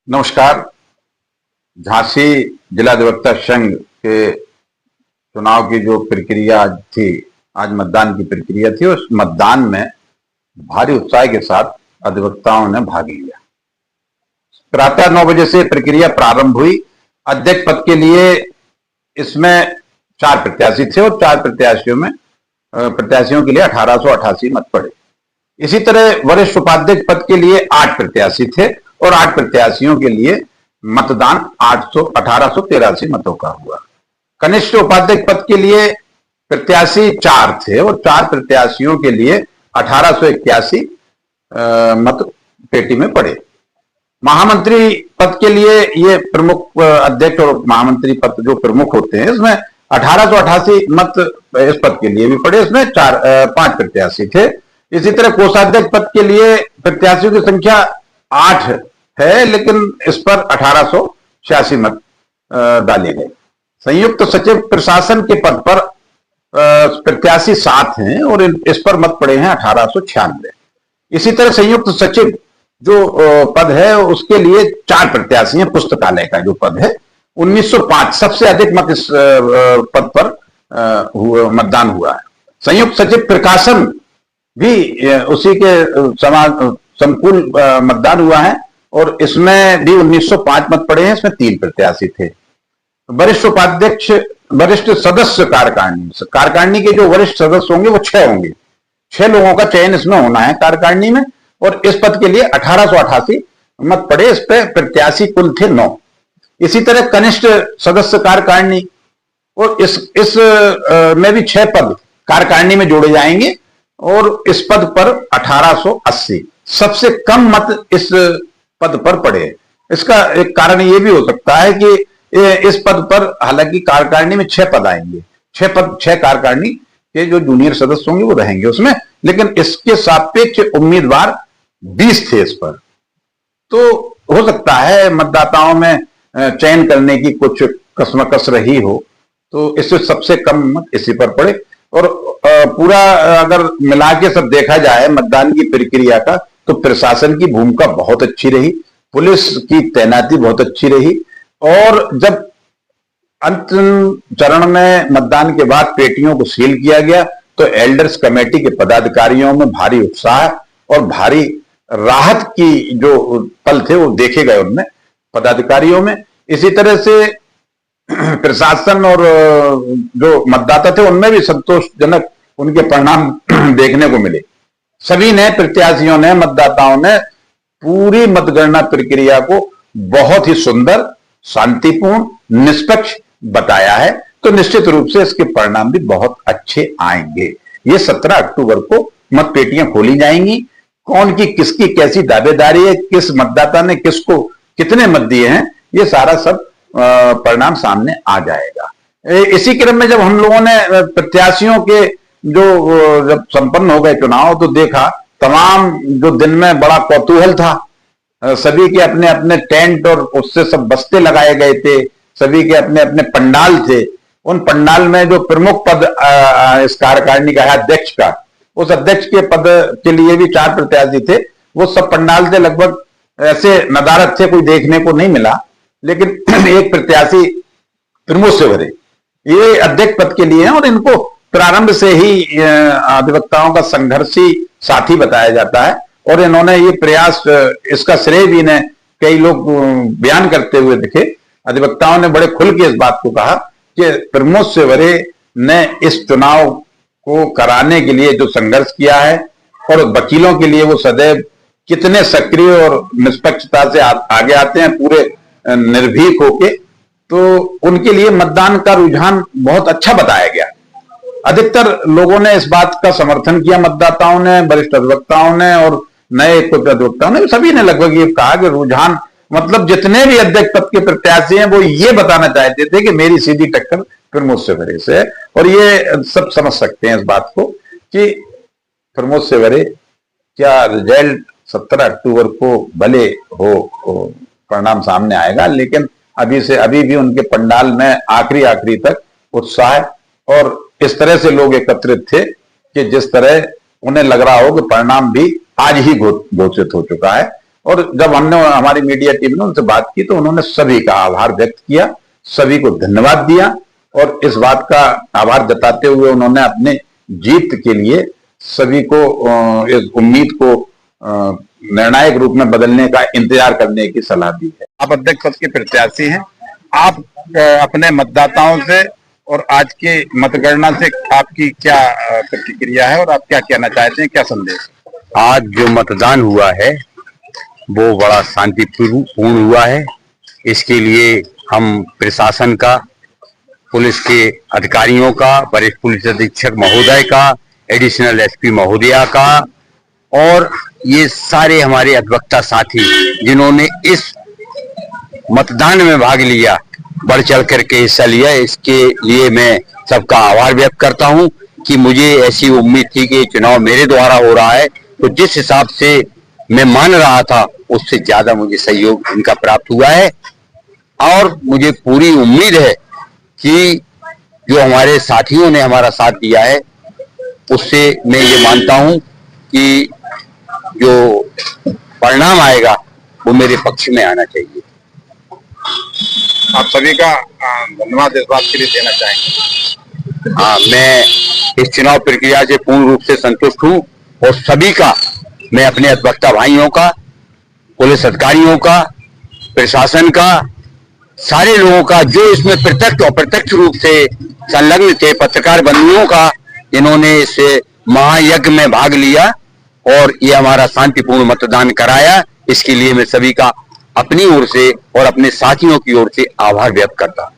नमस्कार। झांसी जिला अधिवक्ता संघ के चुनाव की जो प्रक्रिया थी, आज मतदान की प्रक्रिया थी। उस मतदान में भारी उत्साह के साथ अधिवक्ताओं ने भाग लिया। प्रातः 9 बजे से प्रक्रिया प्रारंभ हुई। अध्यक्ष पद के लिए इसमें 4 प्रत्याशी थे और 4 प्रत्याशियों के लिए 1888 मत पड़े। इसी तरह वरिष्ठ उपाध्यक्ष पद के लिए 8 प्रत्याशी थे और 8 प्रत्याशियों के लिए मतदान 1883 मतों का हुआ। कनिष्ठ उपाध्यक्ष पद के लिए प्रत्याशी 4 थे और 4 प्रत्याशियों के लिए 1881 मत पेटी में पड़े। महामंत्री पद के लिए ये प्रमुख अध्यक्ष और महामंत्री पद जो प्रमुख होते हैं, इसमें 1888 मत इस पद के लिए भी पड़े। इसमें 5 प्रत्याशी थे। इसी तरह कोषाध्यक्ष पद के लिए प्रत्याशियों की संख्या 8 है, लेकिन इस पर 1886 मत डाले गए। संयुक्त सचिव प्रशासन के पद पर प्रत्याशी 7 हैं और इस पर मत पड़े हैं 1896। इसी तरह संयुक्त सचिव जो पद है उसके लिए 4 प्रत्याशी हैं। पुस्तकालय का जो पद है 1905 सबसे अधिक मत इस पद पर मतदान हुआ है। संयुक्त सचिव प्रकाशन भी उसी के संकुल मतदान हुआ है और इसमें भी 1905 मत पड़े हैं। इसमें 3 प्रत्याशी थे। वरिष्ठ उपाध्यक्ष, वरिष्ठ सदस्य कार्यकारिणी के जो वरिष्ठ सदस्य होंगे वो 6 होंगे। 6 लोगों का चयन इसमें होना है कार्यकारिणी में और इस पद के लिए 1888 मत पड़े। इस पे प्रत्याशी कुल थे 9। इसी तरह कनिष्ठ सदस्य कार्यकारिणी और इस में भी 6 पद कार्यकारिणी में जोड़े जाएंगे और इस पद पर 1880 सबसे कम मत इस पद पर पड़े। इसका एक कारण ये भी हो सकता है कि इस पद पर हालांकि कार्यकारिणी में 6 पद आएंगे, 6 कार्यकारिणी के जो जूनियर सदस्य होंगे वो रहेंगे उसमें, लेकिन इसके सापेक्ष उम्मीदवार 20 थे इस पर। तो हो सकता है मतदाताओं में चयन करने की कुछ कसमकस रही हो, तो इससे सबसे कम मत इसी पर पड़े। और पूरा अगर मिला के सब देखा जाए मतदान की प्रक्रिया का, तो प्रशासन की भूमिका बहुत अच्छी रही, पुलिस की तैनाती बहुत अच्छी रही और जब अंतिम चरण में मतदान के बाद पेटियों को सील किया गया तो एल्डर्स कमेटी के पदाधिकारियों में भारी उत्साह और भारी राहत की जो पल थे वो देखे गए उनमें पदाधिकारियों में। इसी तरह से प्रशासन और जो मतदाता थे उनमें भी संतोषजनक उनके परिणाम देखने को मिले। सभी ने प्रत्याशियों ने, मतदाताओं ने पूरी मतगणना प्रक्रिया को बहुत ही सुंदर, शांतिपूर्ण, निष्पक्ष बताया है। तो निश्चित रूप से इसके परिणाम भी बहुत अच्छे आएंगे। ये 17 अक्टूबर को मतपेटियां खोली जाएंगी। कौन की किसकी कैसी दावेदारी है, किस मतदाता ने किसको कितने मत दिए हैं, ये सारा सब परिणाम सामने आ जाएगा। इसी क्रम में जब हम लोगों ने प्रत्याशियों के जब संपन्न हो गए चुनाव, तो देखा तमाम जो दिन में बड़ा कौतूहल था। सभी के अपने अपने टेंट और उससे सब बस्ते लगाए गए थे, सभी के अपने अपने पंडाल थे। उन पंडाल में जो प्रमुख पद इस कार्यकारिणी का है अध्यक्ष का, उस अध्यक्ष के पद के लिए भी 4 प्रत्याशी थे। वो सब पंडाल थे, लगभग ऐसे नदारत थे, कोई देखने को नहीं मिला। लेकिन एक प्रत्याशी प्रमोद सेवरे ये अध्यक्ष पद के लिए हैं और इनको प्रारंभ से ही अधिवक्ताओं का संघर्षी साथी बताया जाता है और इन्होंने ये प्रयास, इसका श्रेय भी इन्हें कई लोग बयान करते हुए दिखे। अधिवक्ताओं ने बड़े खुल के इस बात को कहा कि प्रमोद सेवरे ने इस चुनाव को कराने के लिए जो संघर्ष किया है और वकीलों के लिए वो सदैव कितने सक्रिय और निष्पक्षता से आगे आते हैं, पूरे निर्भीक होके, तो उनके लिए मतदान का रुझान बहुत अच्छा बताया गया। अधिकतर लोगों ने इस बात का समर्थन किया, मतदाताओं ने, वरिष्ठ अधिवक्ताओं ने और नए कुछ अधिवक्ताओं ने, सभी ने लगभग ये कहा कि रुझान, मतलब जितने भी अध्यक्ष पद के प्रत्याशी हैं वो ये बताना चाहते थे कि मेरी सीधी टक्कर प्रमोद सेवरे से है। और ये सब समझ सकते हैं इस बात को कि प्रमोद सेवरे क्या रिजल्ट 17 अक्टूबर को भले हो परिणाम सामने आएगा, लेकिन अभी भी उनके पंडाल में आखिरी तक उत्साह और इस तरह से लोग एकत्रित थे कि जिस तरह उन्हें लग रहा हो कि परिणाम भी आज ही घोषित हो चुका है। और जब हमने हमारी मीडिया टीम ने उनसे बात की तो उन्होंने सभी का आभार व्यक्त किया, सभी को धन्यवाद दिया और इस बात का आभार जताते हुए उन्होंने अपने जीत के लिए सभी को इस उम्मीद को निर्णायक रूप में बदलने का इंतजार करने की सलाह दी है। आप अध्यक्ष पद के प्रत्याशी हैं, आप अपने मतदाताओं से और आज के मतगणना से आपकी क्या प्रतिक्रिया है और आप क्या कहना चाहते हैं, क्या संदेश? आज जो मतदान हुआ है वो बड़ा शांतिपूर्ण हुआ है। इसके लिए हम प्रशासन का, पुलिस के अधिकारियों का, वरिष्ठ पुलिस अधीक्षक महोदय का, एडिशनल एसपी महोदया का और ये सारे हमारे अधिवक्ता साथी जिन्होंने इस मतदान में भाग लिया, बढ़ चढ़ करके हिस्सा लिया, इसके लिए मैं सबका आभार व्यक्त करता हूं कि मुझे ऐसी उम्मीद थी कि चुनाव मेरे द्वारा हो रहा है, तो जिस हिसाब से मैं मान रहा था उससे ज्यादा मुझे सहयोग इनका प्राप्त हुआ है और मुझे पूरी उम्मीद है कि जो हमारे साथियों ने हमारा साथ दिया है उससे मैं ये मानता हूं कि जो परिणाम आएगा वो मेरे पक्ष में आना चाहिए। आप सभी का धन्यवाद इस बात के लिए देना चाहेंगे? हाँ, मैं इस चुनाव प्रक्रिया से पूर्ण रूप से संतुष्ट हूँ और सभी का, मैं अपने अधिवक्ता भाइयों का, पुलिस अधिकारियों का, प्रशासन का, सारे लोगों का जो इसमें प्रत्यक्ष और अप्रत्यक्ष रूप से संलग्न थे, पत्रकार बंधुओं का, इन्होंने इस महायज्ञ में भाग लिया और ये हमारा शांतिपूर्ण मतदान कराया। इसके लिए मैं सभी का अपनी ओर से और अपने साथियों की ओर से आभार व्यक्त करता हूं।